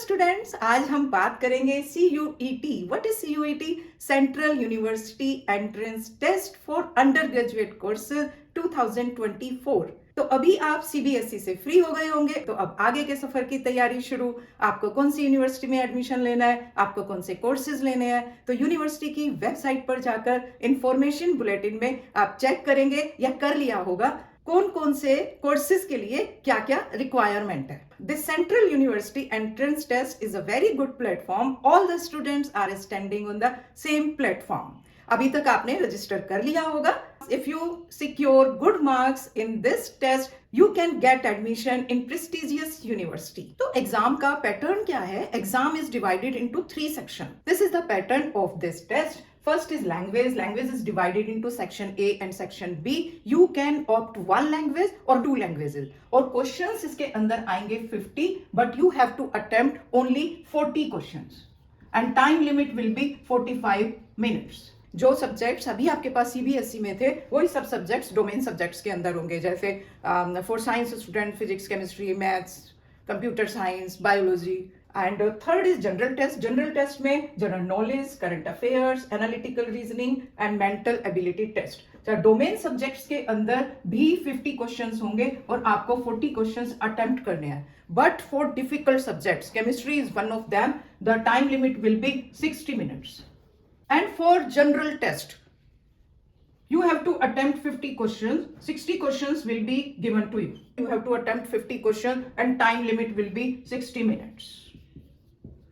Students, आज हम बात करेंगे CUET। What is CUET? Central university entrance test for undergraduate courses 2024। तो अभी आप CBSE से फ्री हो गए होंगे, तो अब आगे के सफर की तैयारी शुरू। आपको कौन सी यूनिवर्सिटी में एडमिशन लेना है, आपको कौन से कोर्सेज लेने हैं, तो यूनिवर्सिटी की वेबसाइट पर जाकर इंफॉर्मेशन बुलेटिन में आप चेक करेंगे या कर लिया होगा कौन कौन से कोर्सेज के लिए क्या क्या रिक्वायरमेंट है। This central university entrance test is a very good platform. All the students are standing on the same platform. अभी तक आपने रजिस्टर कर लिया होगा। If you secure good marks in this test you can get admission in prestigious university. तो exam का pattern क्या है? Exam is divided into 3 section. This is the pattern of this test. First is language. Language is divided into section A and section B. You can opt one language or 2 languages. और questions इसके अंदर आएंगे 50, but you have to attempt only 40 questions. And time limit will be 45 minutes. जो subjects अभी आपके पास CBSE में थे वही सब सब्जेक्ट्स डोमेन सब्जेक्ट्स के अंदर होंगे, जैसे for science student physics, chemistry, maths, computer science, biology. And third is general test. General test में general knowledge, current affairs, analytical reasoning and mental ability test. Domain subjects के अंदर भी 50 questions होंगे और आपको 40 क्वेश्चंस अटेम्प्ट करने हैं। But for difficult subjects, chemistry is one of them, the time limit will be 60 minutes. And for general test you have to attempt 50 questions. 60 questions will be given to you. You have to attempt 50 questions and time limit will be 60 minutes.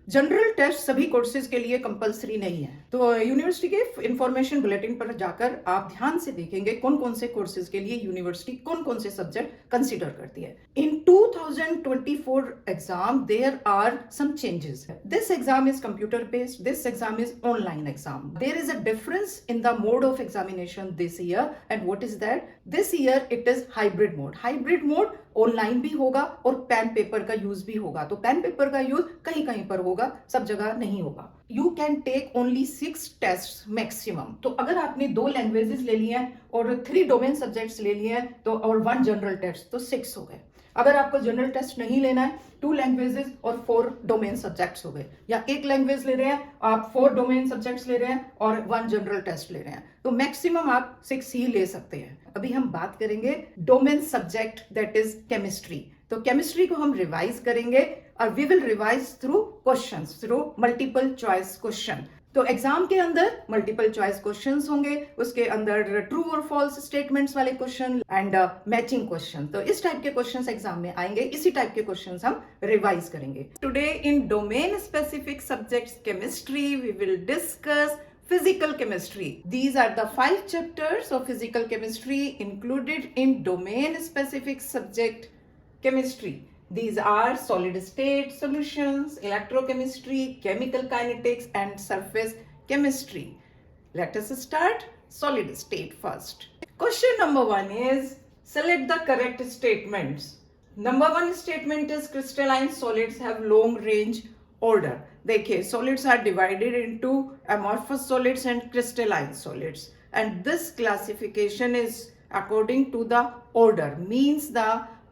General test सभी courses के लिए compulsory नहीं है, तो university के information bulletin पर जाकर आप ध्यान से देखेंगे कौन कौन से कोर्सेज के लिए यूनिवर्सिटी कौन कौन से सब्जेक्ट कंसीडर करती है। In 2024 exam there are some changes. This exam is computer based, this exam is online exam. There is a difference in the mode of examination this year, and what is that? This year it is hybrid mode. Hybrid mode online भी होगा और pen paper का use भी होगा। तो pen paper का use कहीं कहीं पर होगा, सब जगह नहीं होगा। You can take only 6 test maximum. तो अगर आपने 2 लैंग्वेजेस ले लिए हैं और 3 डोमेन सब्जेक्ट्स ले लिए हैं तो और 1 जनरल टेस्ट, तो 6 हो गए। अगर आपको जनरल टेस्ट नहीं लेना है, 2 लैंग्वेजेस और 4 डोमेन सब्जेक्ट्स हो गए, या 1 लैंग्वेज ले रहे हैं आप, 4 डोमेन सब्जेक्ट्स ले रहे हैं और 1 जनरल टेस्ट ले रहे हैं, तो मैक्सिमम आप 6 ही ले सकते हैं। अभी हम बात करेंगे domain subject, that is chemistry. तो केमिस्ट्री को हम रिवाइज करेंगे और we will revise through questions, through multiple choice question. तो एग्जाम के अंदर मल्टीपल चॉइस क्वेश्चंस होंगे, उसके अंदर ट्रू और फॉल्स स्टेटमेंट्स वाले क्वेश्चन एंड मैचिंग क्वेश्चन। तो इस टाइप के क्वेश्चंस एग्जाम में आएंगे, इसी टाइप के क्वेश्चंस हम रिवाइज करेंगे। Today in domain specific subjects chemistry we will discuss physical chemistry. These are the 5 chapters of physical chemistry included in domain specific subject chemistry. These are solid state solutions, electrochemistry, chemical kinetics and surface chemistry. Let us start solid state first. Question number 1 is select the correct statements. Number 1 statement is crystalline solids have long range order. देखिए, solids are divided into amorphous solids and crystalline solids, and this classification is according to the order, means the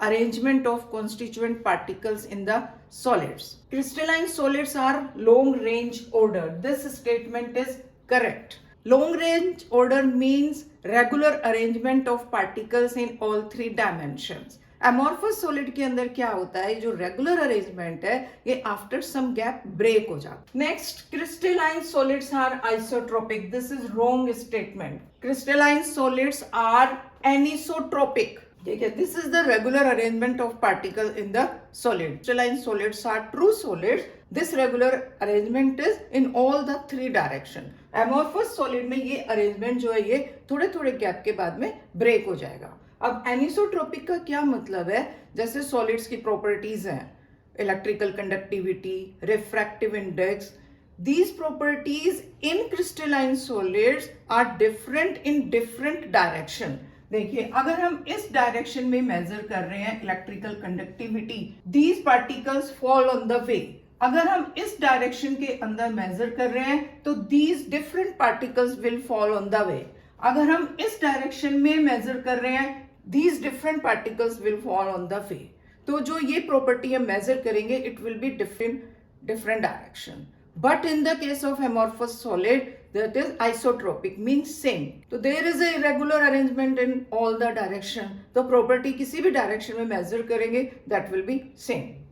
arrangement of constituent particles in the solids. Crystalline solids are long range order. This statement is correct. Long range order means regular arrangement of particles in all 3 dimensions. Amorphous solid के अंदर क्या होता है, जो regular arrangement है ये after some gap break हो जाता है। Next, crystalline solids are isotropic. This is wrong statement. Crystalline solids are anisotropic. ठीक है, this is the regular arrangement of particle in the solid. Crystalline solids are true solids. This regular arrangement is in all the 3 direction. Amorphous solid में ये arrangement जो है ये थोड़े थोड़े gap के बाद में ब्रेक हो जाएगा। अब एनिसोट्रोपिक का क्या मतलब है? जैसे सॉलिड्स की प्रॉपर्टीज हैं, electrical conductivity, refractive index, these properties in crystalline solids are different in different direction. देखिए, अगर हम इस डायरेक्शन में मेजर कर रहे हैं electrical conductivity, these particles fall on the way. अगर हम इस डायरेक्शन के अंदर मेजर कर रहे हैं तो these different particles will fall on the way. अगर हम इस डायरेक्शन में मेजर कर रहे हैं these different particles will fall on the way. तो जो ये प्रॉपर्टी हम मेजर करेंगे it will be different different direction. But in the case of amorphous solid, that is isotropic, means same. So there is a irregular arrangement in all the direction. तो property किसी भी direction में measure करेंगे, that will be same.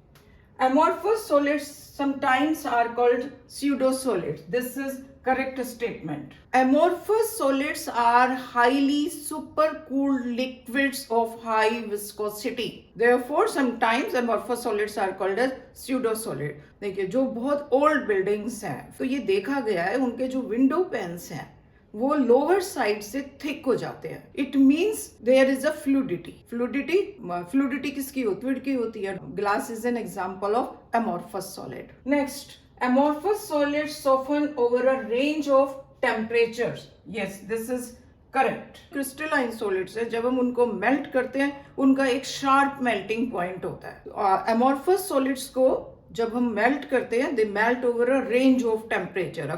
Amorphous solids sometimes are called pseudo-solids. This is correct statement. Amorphous solids are highly supercooled liquids of high viscosity. Therefore, sometimes amorphous solids are called as pseudo-solid. देखिए जो बहुत old buildings हैं, तो ये देखा गया है उनके जो window panes हैं, वो लोअर साइड से थिक हो जाते हैं. It means there is a fluidity किसकी होती है. Glass is an example of amorphous solid. Next, amorphous solid soften over a range of temperatures. Yes, this is correct. Crystalline solids है, जब हम उनको मेल्ट करते हैं उनका एक शार्प मेल्टिंग पॉइंट होता है. अमोर्फस सॉलिड्स को जब हम मेल्ट करते हैं, they melt over a range of temperature.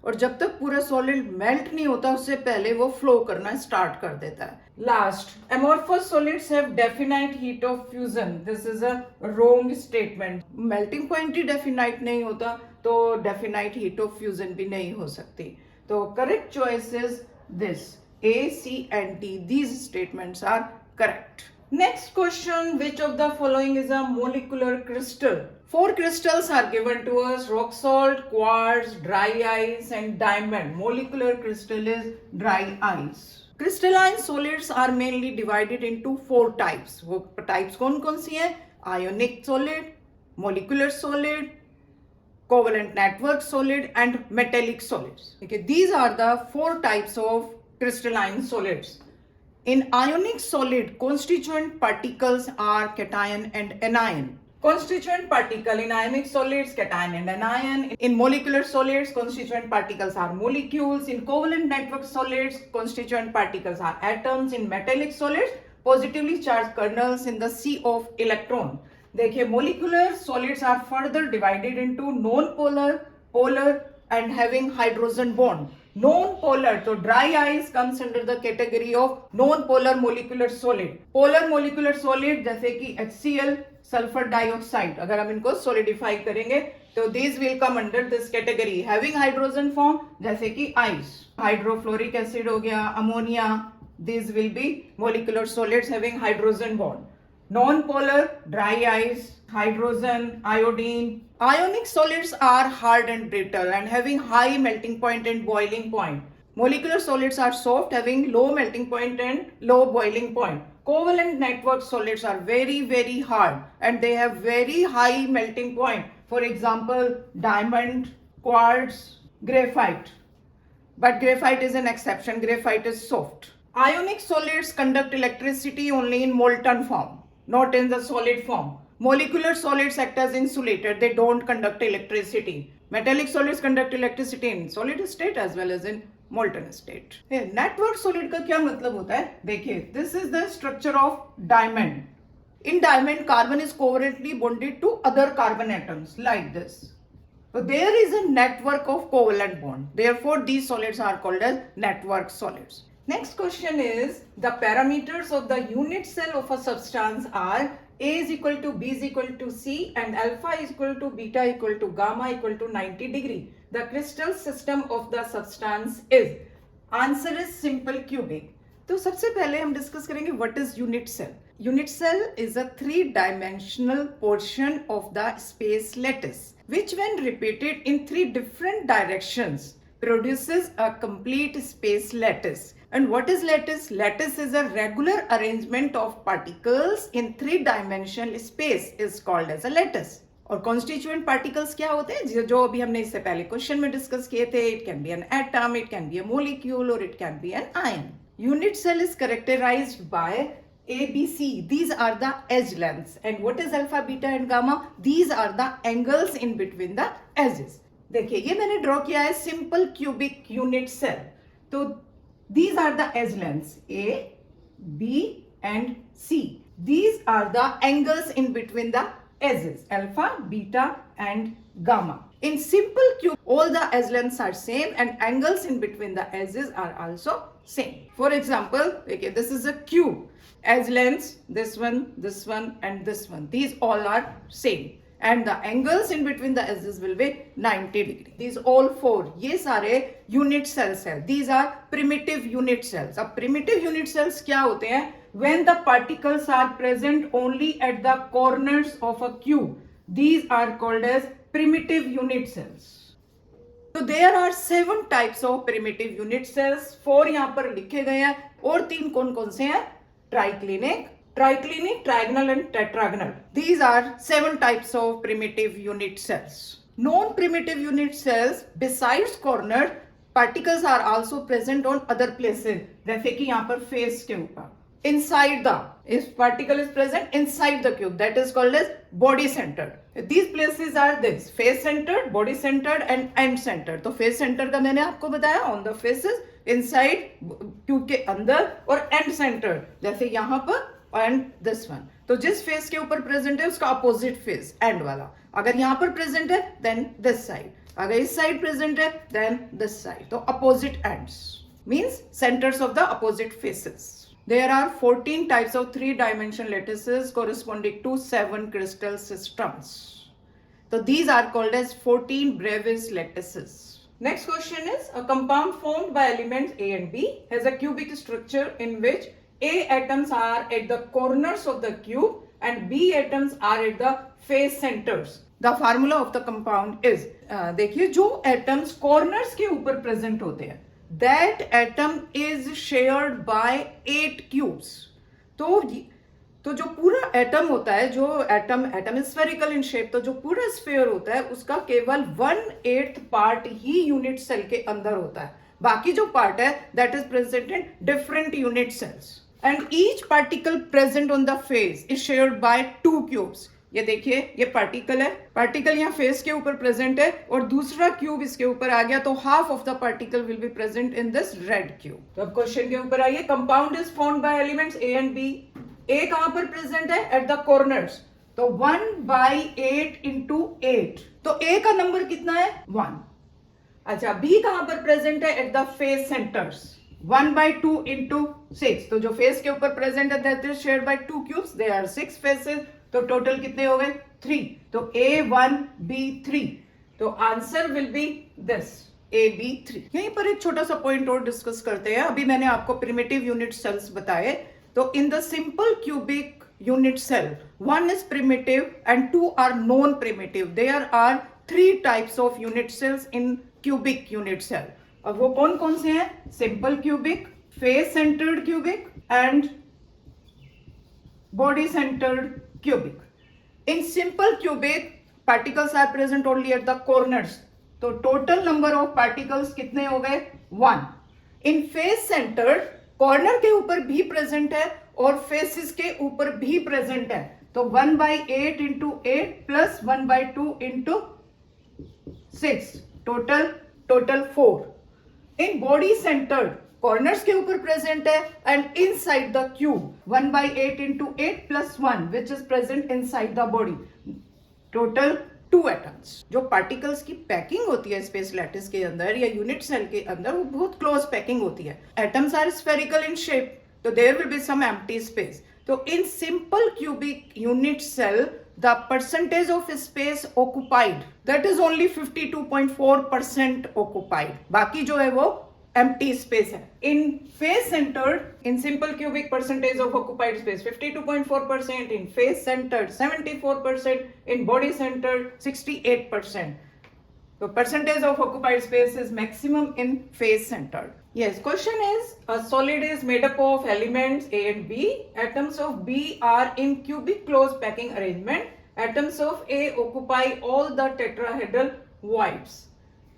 और जब तक पूरा सॉलिड मेल्ट नहीं होता उससे पहले वो फ्लो करना स्टार्ट कर देता है. Last, amorphous solids have definite heat of fusion. This is a wrong statement. Melting point he definite नहीं होता तो डेफिनाइट हीट ऑफ फ्यूजन भी नहीं हो सकती. तो correct choice is this, A, C and D. These statements are correct. Next question, which of the following is a molecular crystal? 4 crystals are given to us: rock salt, quartz, dry ice and diamond. Molecular crystal is dry ice. Crystalline solids are mainly divided into 4 types. वो types कौन कौन सी हैं? Ionic solid, molecular solid, covalent network solid and metallic solids. Okay, these are the 4 types of crystalline solids. In ionic solid, constituent particles are cation and anion. Constituent particle in ionic solids, cation and anion. In molecular solids, constituent particles are molecules. In covalent network solids, constituent particles are atoms. In metallic solids, positively charged kernels in the sea of electron. देखिए, molecular solids are further divided into non-polar, polar and having hydrogen bond. Non-polar, so dry ice comes under the category of non-polar molecular solid. Polar molecular solid जैसे कि HCl, sulphur dioxide, अगर हम इनको solidify करेंगे तो these will come under this category. Having hydrogen form जैसे कि ice, hydrofluoric acid हो गया, ammonia, these will be molecular solids having hydrogen bond. Non-polar, dry ice, hydrogen, iodine. Ionic solids are hard and brittle and having high melting point and boiling point. Molecular solids are soft, having low melting point and low boiling point. Covalent network solids are very, very hard and they have very high melting point. For example, diamond, quartz, graphite. But graphite is an exception. Graphite is soft. Ionic solids conduct electricity only in molten form, not in the solid form. Molecular solids act as insulator. They don't conduct electricity. Metallic solids conduct electricity in solid state as well as in molten state. Network solid का क्या मतलब होता है? देखिए, this is the structure of diamond. In diamond, carbon is covalently bonded to other carbon atoms like this. So there is a network of covalent bond. Therefore, these solids are called as network solids. Next question is, the parameters of the unit cell of a substance are A is equal to B is equal to C and alpha is equal to beta equal to gamma equal to 90 degree. The crystal system of the substance is. Answer is simple cubic. तो सबसे पहले हम discuss करेंगे what is unit cell. Unit cell is a 3-dimensional portion of the space lattice which when repeated in 3 different directions produces a complete space lattice. And what is lattice? Lattice is a regular arrangement of particles in 3-dimensional space is called as a lattice. और constituent particles क्या होते हैं जो अभी हमने इससे पहले question में डिस्कस किए थे? It can be an atom, it can be a molecule or it can be an ion. Unit cell is characterized by A, B, C. These are the edge lengths. And what is alpha, beta and gamma? These are the angles in between the edges. देखिए, ये मैंने draw किया है simple cubic unit cell. तो these are the edge lengths A, B and C. These are the angles in between the edges, alpha, beta and gamma. In simple cube, all the edge lengths are same and angles in between the edges are also same. For example, okay, this is a cube. Edge lengths, this one and this one. These all are same. and the angles in between the edges will be 90 degree. These all four, ये सारे unit cells हैं. These are primitive unit cells. अब primitive unit cells क्या होते हैं? When the particles are present only at the corners of a cube, these are called as primitive unit cells. So there are 7 types of primitive unit cells. 4 यहाँ पर लिखे गए हैं और 3 कौन कौन से हैं? Triclinic, trigonal and tetragonal. These are 7 types of primitive unit cells. Non-primitive unit cells, besides corner, particles are also present on other places. जैसे कि यहाँ पर face के ऊपर. Inside the, if particle is present inside the cube, that is called as body centered. These places are this: face centered, body centered and end centered. तो face center का मैंने आपको बताया, on the faces, inside cube के अंदर, और end centered जैसे यहाँ पर and this one. तो जिस फेस के ऊपर प्रेजेंट है उसका अपोजिट फेस एंड वाला. अगर यहाँ पर प्रेजेंट है देन दिस साइड, अगर इस साइड प्रेजेंट है देन दिस साइड. तो opposite ends means centers of the opposite faces. There are 14 types of 3-dimensional lattices corresponding to 7 crystal systems. So these are called as 14 Bravais lattices. Next question is, a compound formed by elements A and B has a cubic structure in which A atoms are at the corners of the cube and B atoms are at the face centers. The formula of the compound is, देखिए जो atoms corners के ऊपर present होते हैं, that atom is shared by 8 cubes. तो जो पूरा atom होता है, जो एटम स्फेरिकल इन शेप, तो जो पूरा स्फीयर होता है उसका केवल 1/8 पार्ट ही यूनिट सेल के अंदर होता है. बाकी जो पार्ट है that is present in different unit cells and each particle present on the face is shared by 2 cubes. ये देखिए, ये पार्टिकल है, पार्टिकल यहाँ फेस के ऊपर प्रेजेंट है और दूसरा क्यूब इसके ऊपर आ गया, तो half of the particle will be present in this red cube. तो अब क्वेश्चन के ऊपर आइए. Compound is formed by elements a and b. A कहां पर प्रेजेंट है? At the corners. तो 1/8 into 8. तो ए का नंबर कितना है? 1. अच्छा, बी कहां पर प्रेजेंट है? At the face centres. 1/2 into 6. तो जो फेस के ऊपर प्रेजेंट है that is shared by 2 cubes. They are 6 faces. तो टोटल कितने हो गए? 3. तो A1 B3. तो answer will be this AB3. यहीं पर एक छोटा सा पॉइंट और डिस्कस करते हैं. अभी मैंने आपको प्रिमिटिव यूनिट सेल्स बताए. तो in the simple cubic unit cell, 1 is primitive and 2 are non-primitive. There are 3 types of unit cells in cubic unit cell. अब वो कौन कौन से हैं? Simple cubic, face centered cubic and body centered cubic. In simple cubic, particles are present only at the corners. तो total number of particles कितने हो गए? 1. In face centered, कॉर्नर के ऊपर भी प्रेजेंट है और फेसेस के ऊपर भी प्रेजेंट है. तो 1/8 into 8 plus 1/2 into 6. टोटल 4. इन बॉडी सेंटर्ड, कॉर्नर्स के ऊपर प्रेजेंट है and inside the cube 1/8 into 8 plus 1 which is present inside the body. Total 2 atoms. जो पार्टिकल्स की पैकिंग होती है स्पेस लैटिस के अंदर या यूनिट सेल के अंदर, वो बहुत क्लोज पैकिंग होती है. Atoms are spherical in shape, तो there will be some empty space. तो in simple cubic unit cell the percentage of space occupied that is only 52.4% occupied. बाकी जो है वो empty space है. In face centered, in simple cubic, percentage of occupied space 52.4%, in face centered 74%, in body centered 68%. So percentage of occupied space is maximum in face centered. Yes, question is, a solid is made up of elements A and B. Atoms of B are in cubic close packing arrangement. Atoms of A occupy all the tetrahedral voids.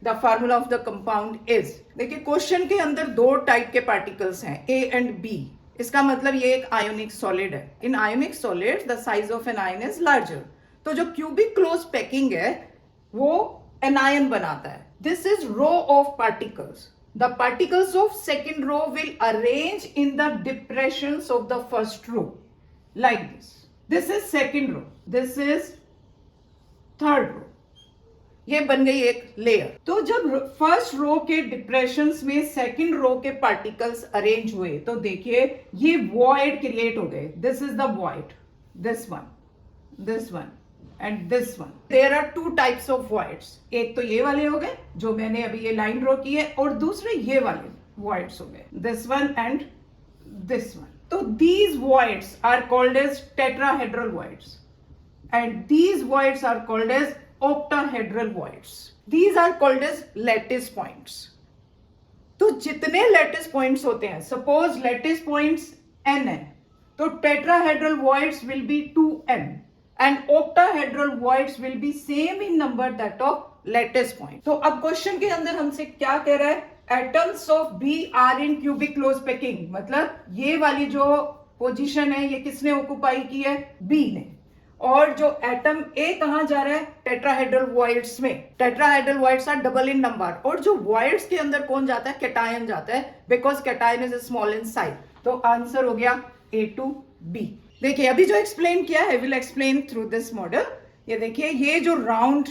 The formula of the compound is, देखिए question के अंदर 2 type के particles हैं A and B. इसका मतलब ये एक ionic solid है. In ionic solids the size of anion is larger. तो जो क्यूबिक क्लोज पैकिंग है वो एनायन बनाता है. This is row of particles. The particles of second row will arrange in the depressions of the first row like this. This is second row, this is third row. ये बन गई एक layer. तो जब first row के depressions में second row के particles arrange हुए तो देखिए ये वॉइड क्रिएट हो गए. This is the void, this one and this one. There are two types of voids. एक तो ये वाले हो गए जो मैंने अभी ये लाइन ड्रॉ की है, और दूसरे ये वाले voids हो गए, this one and this one. तो these voids are called as tetrahedral voids and these voids are called as octahedral voids. These are called as lattice points. तो जितने लैटिस पॉइंट्स होते हैं, सपोज लैटिस पॉइंट्स n है, तो tetrahedral voids will be 2n and octahedral voids will be same in number that of lattice point. तो अब question के अंदर हमसे क्या कह रहा है, atoms of B are in cubic close packing. मतलब ये वाली जो पोजीशन है ये किसने ऑक्युपाई की है, बी ने. और जो एटम ए कहां जा रहा है, टेट्राहेड्रल वॉइड्स में. Tetrahedral voids are double in number, और जो वॉइड्स के अंदर कौन जाता है, कैटायन जाता है, because cation is small in size. तो आंसर हो गया ए टू बी. देखिए अभी जो एक्सप्लेन किया है, will explain through this model. ये देखिए ये जो राउंड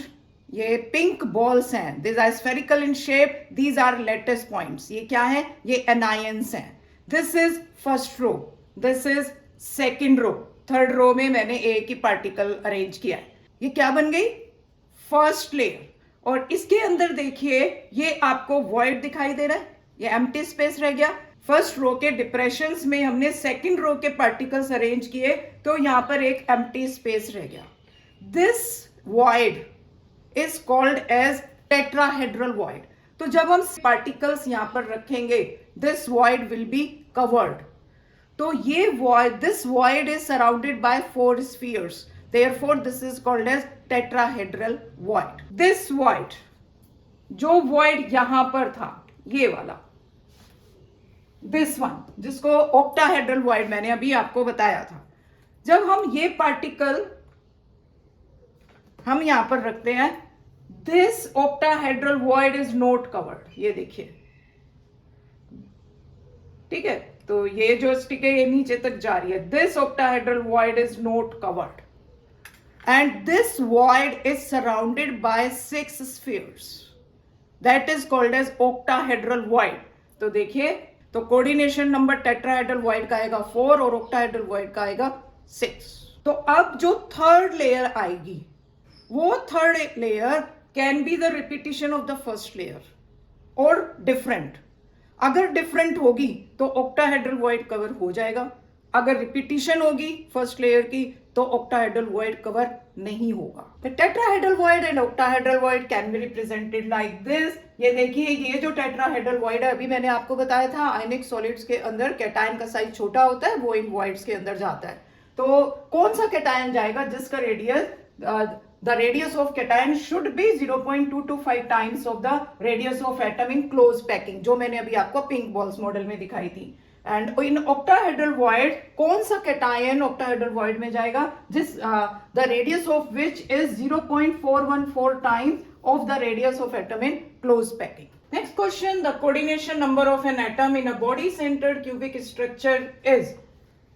ये पिंक बॉल्स हैं, this are spherical in shape, these are lattice points. ये क्या है, ये एनायंस हैं. This is first row, this is second row, third row में मैंने ए की पार्टिकल अरेंज किया है. ये क्या बन गई, फर्स्ट लेयर. और इसके अंदर देखिए ये आपको वॉइड दिखाई दे रहा है, ये एम्प्टी स्पेस रह गया. फर्स्ट रो के डिप्रेशंस में हमने सेकंड रो के पार्टिकल्स अरेंज किए, तो यहां पर एक एम्प्टी स्पेस रह गया. This void is called as tetrahedral void. तो जब हम पार्टिकल्स यहां पर रखेंगे, this void will be covered. तो ये void, this void is surrounded by 4 spheres. Therefore, this is called as tetrahedral void. This void, जो void यहां पर था, ये वाला, this one, जिसको octahedral void मैंने अभी आपको बताया था. जब हम ये पार्टिकल हम यहां पर रखते हैं, this octahedral void is not covered. ये देखिए, ठीक है. तो ये जो स्टिक है ये नीचे तक जा रही है. This octahedral void is not covered and this void is surrounded by 6 spheres. That is called as octahedral void. तो देखिए, तो कोऑर्डिनेशन नंबर टेट्राहेड्रल वॉइड का आएगा 4 और ऑक्टाहेड्रल वॉइड का आएगा 6. तो अब जो थर्ड लेयर आएगी, वो third layer can be the repetition of the first layer और डिफरेंट. अगर डिफरेंट होगी तो ऑक्टाहेड्रल वॉइड कवर हो जाएगा. अगर रिपीटिशन होगी फर्स्ट लेयर की तो ऑक्टाहेड्रल वॉइड कवर नहीं होगा. The tetrahedral void and octahedral void can be represented like this. ये देखिए ये जो टेट्राहेड्रल वॉइड है, अभी मैंने आपको बताया था आयनिक सॉलिड्स के अंदर कैटायन का साइज छोटा होता है, वो इन वॉइड्स के अंदर जाता है. तो कौन सा कैटायन जाएगा जिसका radius, the radius of cation should be 0.225 times of the radius of atom in close packing, जो मैंने अभी आपको पिंक बॉल्स मॉडल में दिखाई थी. एंड इन ऑक्टाहेड्रल वॉइड कौन सा कैटायन ऑक्टाहेड्रल वॉइड में जाएगा, जिस the radius of which is 0.414 times of the radius of atom in close packing. Next question, the coordination number of an atom in a body centred cubic structure is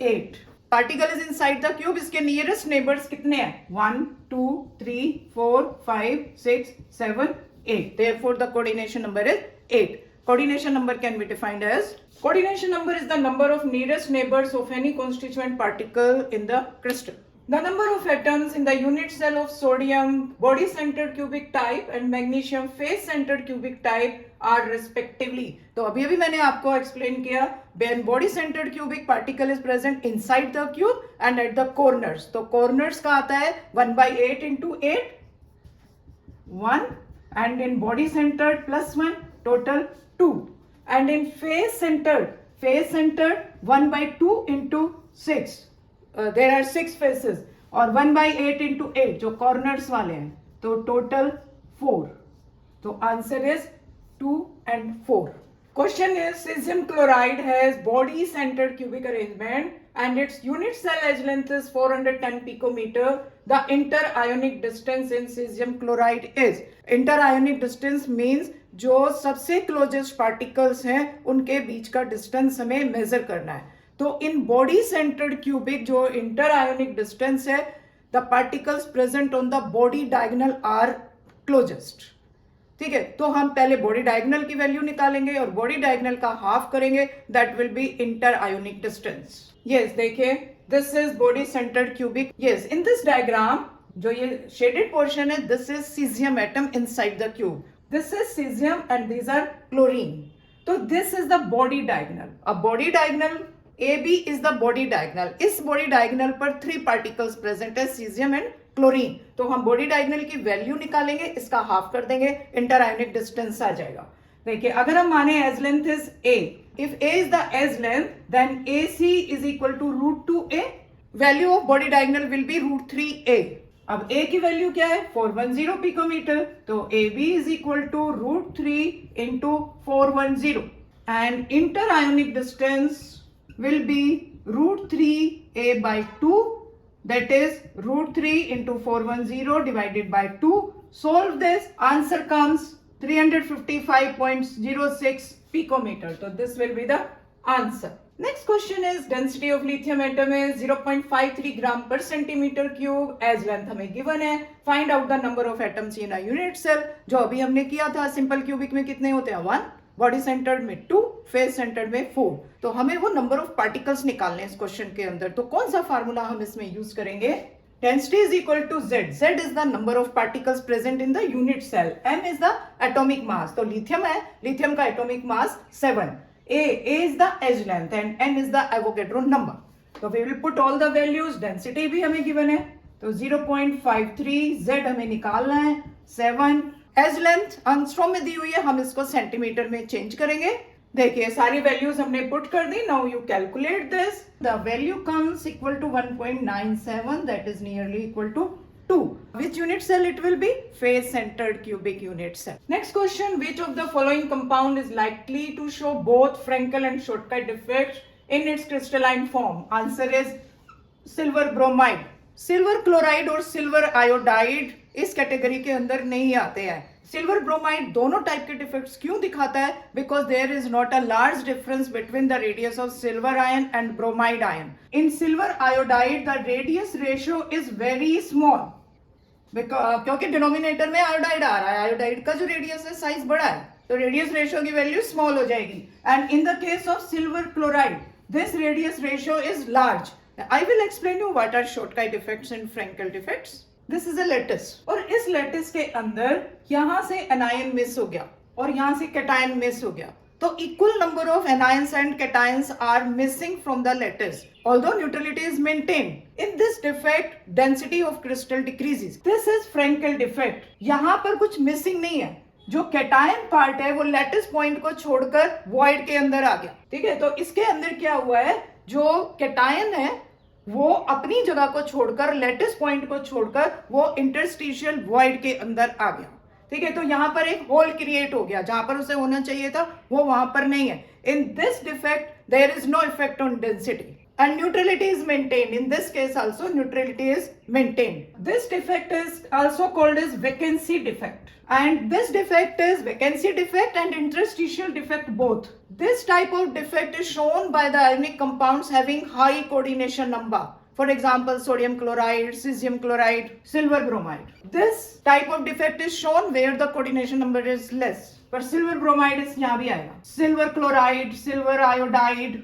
8. Particle is inside the cube. इसके nearest neighbours कितने हैं, 1 2 3 4 5 6 7 8. Therefore, the coordination number is 8. Coordination number can be defined as, coordination number is the number of nearest neighbors of any constituent particle in the crystal. The number of atoms in the unit cell of sodium body centered cubic type and magnesium face centered cubic type are respectively. तो अभी मैंने आपको explain किया, when body centered cubic particle is present inside the cube and at the corners. तो corners का आता है 1/8 into 8 1 and in body centered plus 1 total 2 and in face centered 1/2 into 6. There are 6 faces और 1/8 into 8 जो corners वाले हैं, तो total 4. तो answer is 2 and 4. Question is, cesium chloride has body centered cubic arrangement and its unit cell edge length is 410 picometer. The interionic distance in cesium chloride is, interionic distance means जो सबसे closest particles हैं उनके बीच का distance हमें major करना है. तो in body centred cubic जो इंटर आयोनिक डिस्टेंस है, the particles present on the body diagonal are closest. ठीक है, तो हम पहले बॉडी डायगोनल की वैल्यू निकालेंगे और बॉडी डायगोनल का हाफ करेंगे, that will be inter ionic distance. Yes देखिए, this is body centred cubic. Yes, in this diagram जो ये शेडेड पोर्शन है, this is caesium atom inside the cube, this is caesium and these are chlorine. तो this is the body diagonal. अब body diagonal AB is the body diagonal. इस body diagonal पर 3 particles present है, caesium and chlorine. तो हम body diagonal की value निकालेंगे, इसका हाफ कर देंगे, इंटर आयोनिक डिस्टेंस आ जाएगा. देखिए अगर हम माने edge length is A, if A is the edge length, then AC is equal to root 2A. Value of body diagonal will be root 3A. अब A की वैल्यू क्या है? 410 पिकोमीटर. तो AB is equal to root 3 into 410. And interionic distance will be root 3A by 2. That is root 3 into 410 divided by 2. Solve this. Answer comes 355.06 picometer. So this will be the answer. Next question is density of lithium atom is 0.53 gram per centimeter cube. As length हमें given है. Find out the number of atoms in a unit cell. जो अभी हमने किया था simple cubic में कितने होते हैं? 1, बॉडी सेंटर्ड में 2, फेस सेंटर्ड में 4. तो हमें वो नंबर ऑफ पार्टिकल्स निकालने हैं इस क्वेश्चन के अंदर. तो कौन सा फार्मूला हम इसमें यूज करेंगे? Density is equal to Z. Z is the number of particles present in the unit cell. M is the atomic mass. तो lithium है, lithium का atomic mass 7. A is the edge length and N is the Avogadro number. तो we will put all the values. Density भी हमें given है. तो 0.53, Z हमें निकालना है 7. edge length एंगस्ट्रॉम में दी हुई है, हम इसको सेंटीमीटर में चेंज करेंगे. देखिए सारी वैल्यूज हमने पुट कर दी. Now you calculate this. The value comes equal to 1.97, that is nearly equal to 2. Which unit cell it will be? Face centered cubic unit cell. Next question, which of the following compound is likely to show both Frankel and Schottky defects in its crystalline form? Answer is silver bromide. Silver chloride और silver iodide इस category के अंदर नहीं आते हैं. Silver bromide दोनों type के defects क्यों दिखाता है? Because there is not a large difference between the radius of silver ion and bromide ion. In silver iodide the radius ratio is very small, क्योंकि डिनोमिनेटर में आयोडाइड आ रहा है. आयोडाइड का जो रेडियस है साइज बड़ा है, तो रेडियस रेशियो की वैल्यू स्मॉल हो जाएगी. And in the case of silver chloride this radius ratio is large. I will explain you what are Schottky defects and Frankel defects. This is a lattice. और इस lattice के अंदर यहाँ से anion miss हो गया और यहाँ से cation miss हो गया. तो equal number of anions and cations are missing from the lattice. Although neutrality is maintained, in this defect density of crystal decreases. This is Frankel defect. यहाँ पर कुछ missing नहीं है. जो कैटायन पार्ट है वो लैटिस पॉइंट को छोड़कर वॉइड के अंदर आ गया. ठीक है, तो इसके अंदर क्या हुआ है? जो कैटायन है वो अपनी जगह को छोड़कर, लैटिस पॉइंट को छोड़कर वो इंटरस्टिशियल वॉइड के अंदर आ गया. ठीक है, तो यहाँ पर एक होल क्रिएट हो गया. जहां पर उसे होना चाहिए था वो वहां पर नहीं है. In this defect there is no effect on density and neutrality is maintained. In this case also neutrality is maintained. This defect is also called as vacancy defect, and this defect is vacancy defect and interstitial defect both. This type of defect is shown by the ionic compounds having high coordination number. For example, sodium chloride, cesium chloride, silver bromide. This type of defect is shown where the coordination number is less. पर silver bromide इस यहाँ भी आएगा. Silver chloride, silver iodide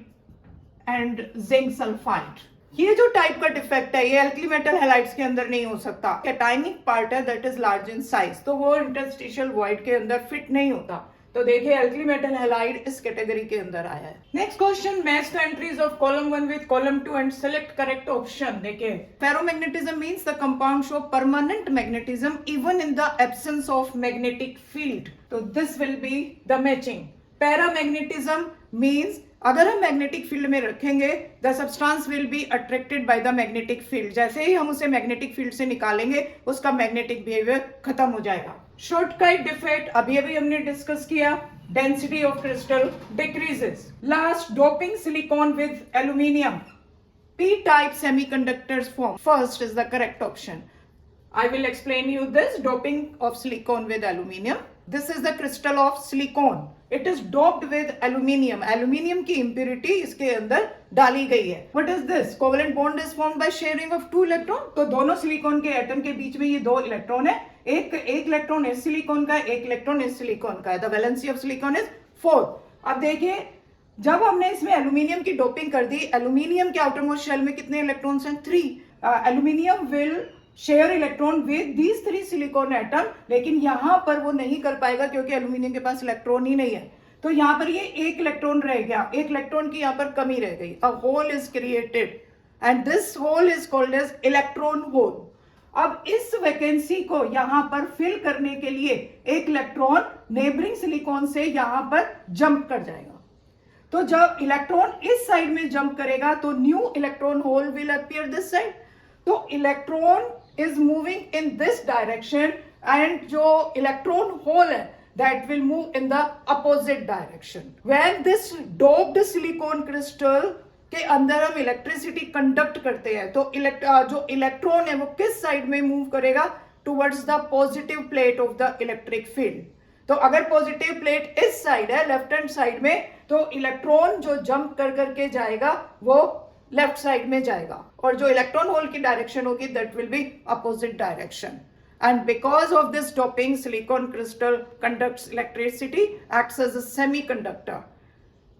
and zinc sulfide. ये जो type का defect है ये एल्कली मेटल हैलाइड्स के अंदर नहीं हो सकता. कैटायनिक पार्ट है that is large in size, तो वो इंटरस्टिशियल वॉइड के अंदर फिट नहीं होता. तो देखिए एल्कली मेटल हैलाइड इस कैटेगरी के अंदर आया है. Next question, match the entries of column 1 with column 2 and select correct option. देखिए ferromagnetism means the compound show permanent magnetism even in the absence of magnetic field. तो this will be the matching. Paramagnetism means अगर हम magnetic field में रखेंगे the substance will be attracted by the magnetic field. जैसे ही हम उसे magnetic field से निकालेंगे उसका मैग्नेटिक बिहेवियर खत्म हो जाएगा. शॉर्टकट डिफेक्ट अभी अभी हमने डिस्कस किया. Density of crystal decreases. Last, doping silicon with aluminium. p type semiconductors form. First is the correct option. I will explain you this doping of silicon with aluminium. This is the crystal of silicon. It is doped with aluminium. Aluminium की impurity इसके अंदर डाली गई है. What is this? Covalent bond is formed by sharing of 2 electron. तो दोनों silicon के atom के बीच में ये 2 इलेक्ट्रॉन है. एक इलेक्ट्रॉन इस सिलिकॉन का, एक इलेक्ट्रॉन इस सिलिकॉन का है. The valency of silicon is 4. अब देखिए जब हमने इसमें एल्यूमिनियम की डोपिंग कर दी, एल्यूमिनियम के आउटर मोस्ट शेल में कितने इलेक्ट्रॉन्स हैं? 3. Aluminium will share electron with these 3 silicon atom, लेकिन यहां पर वो नहीं कर पाएगा क्योंकि एल्यूमिनियम के पास इलेक्ट्रॉन ही नहीं है। तो यहां पर ये एक इलेक्ट्रॉन रह गया, एक इलेक्ट्रॉन की यहां पर कमी रह गई। A hole is created and this hole is called as electron hole. अब इस वैकेंसी को यहां पर फिल करने के लिए एक इलेक्ट्रॉन नेबरिंग सिलिकॉन से यहां पर जंप कर जाएगा। तो जब इलेक्ट्रॉन इस साइड में जंप करेगा तो new electron hole will appear this side. तो electron is moving in this direction and जो इलेक्ट्रॉन होल है that will move in the opposite direction. When this doped silicon crystal के अंदर हम इलेक्ट्रिसिटी कंडक्ट करते हैं तो जो इलेक्ट्रॉन है वो किस साइड में मूव करेगा? Towards the positive plate of the electric field. तो अगर पॉजिटिव प्लेट इस साइड है, लेफ्ट हैंड साइड में, तो इलेक्ट्रॉन जो जंप कर करके जाएगा वो लेफ्ट साइड में जाएगा और जो इलेक्ट्रॉन होल की डायरेक्शन होगी that will be opposite direction. And because of this doping, silicon crystal conducts electricity, acts as a semiconductor.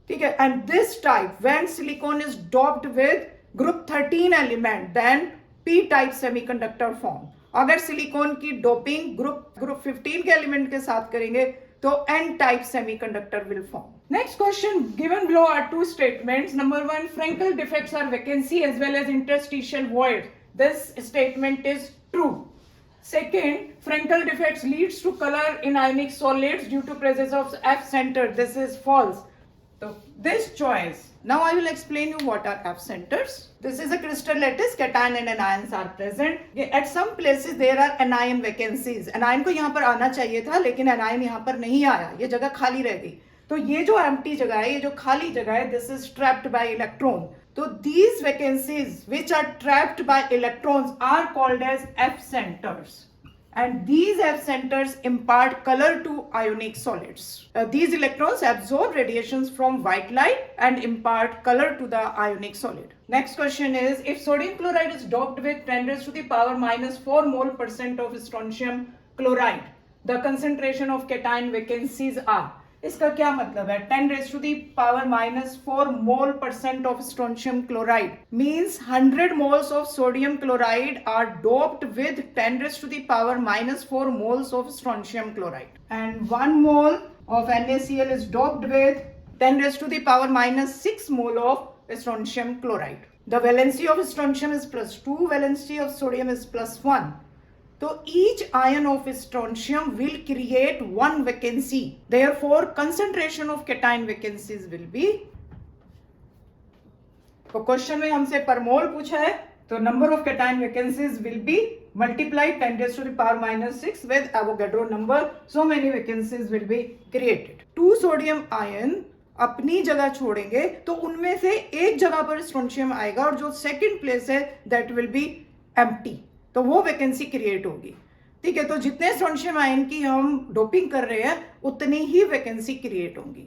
ठीक है? And this type, when silicon is doped with group 13 element, then p-type semiconductor form. अगर silicon की doping group 15 के element के साथ करेंगे तो n-type semiconductor will form. Next question given below are two statements. Number 1, Frankel defects are vacancy as well as interstitial void. This statement is true. Second, Frankel defects leads to color in ionic solids due to presence of F center. This is false. So this choice. Now I will explain you what are F centers. This is a crystal lattice. Cation and anions are present. At some places there are anion vacancies. Anion को यहाँ पर आना चाहिए था लेकिन anion यहाँ पर नहीं आया. ये जगह खाली रह गई. तो ये जो empty जगह है, ये जो खाली जगह है, this is trapped by electron. So these vacancies which are trapped by electrons are called as F centers. And these F centers impart color to ionic solids. These electrons absorb radiations from white light and impart color to the ionic solid. Next question is, if sodium chloride is doped with 10 raised to the power minus 4 mole % of strontium chloride, the concentration of cation vacancies are. इसका क्या मतलब है? 10 raised to the power minus 4 mole % of strontium chloride means 100 moles of sodium chloride are doped with 10 raised to the power minus 4 moles of strontium chloride, and 1 mole of NaCl is doped with 10 raised to the power minus 6 mole of strontium chloride. The valency of strontium is +2, valency of sodium is +1. So each ion of strontium will create one vacancy. Therefore, concentration of cation vacancies will be. तो question में हमसे पर मोल पूछा है तो number of cation vacancies will be multiplied 10 raised to the power minus 6 with Avogadro number. So many vacancies will be created. 2 sodium ion अपनी जगह छोड़ेंगे तो उनमें से एक जगह पर स्ट्रोंशियम आएगा और जो सेकंड प्लेस है दैट विल बी एम्प्टी, तो वो वैकेंसी क्रिएट होगी. ठीक है, तो जितने स्ट्रोंशियम आयन की हम डोपिंग कर रहे हैं उतनी ही वैकेंसी क्रिएट होंगी.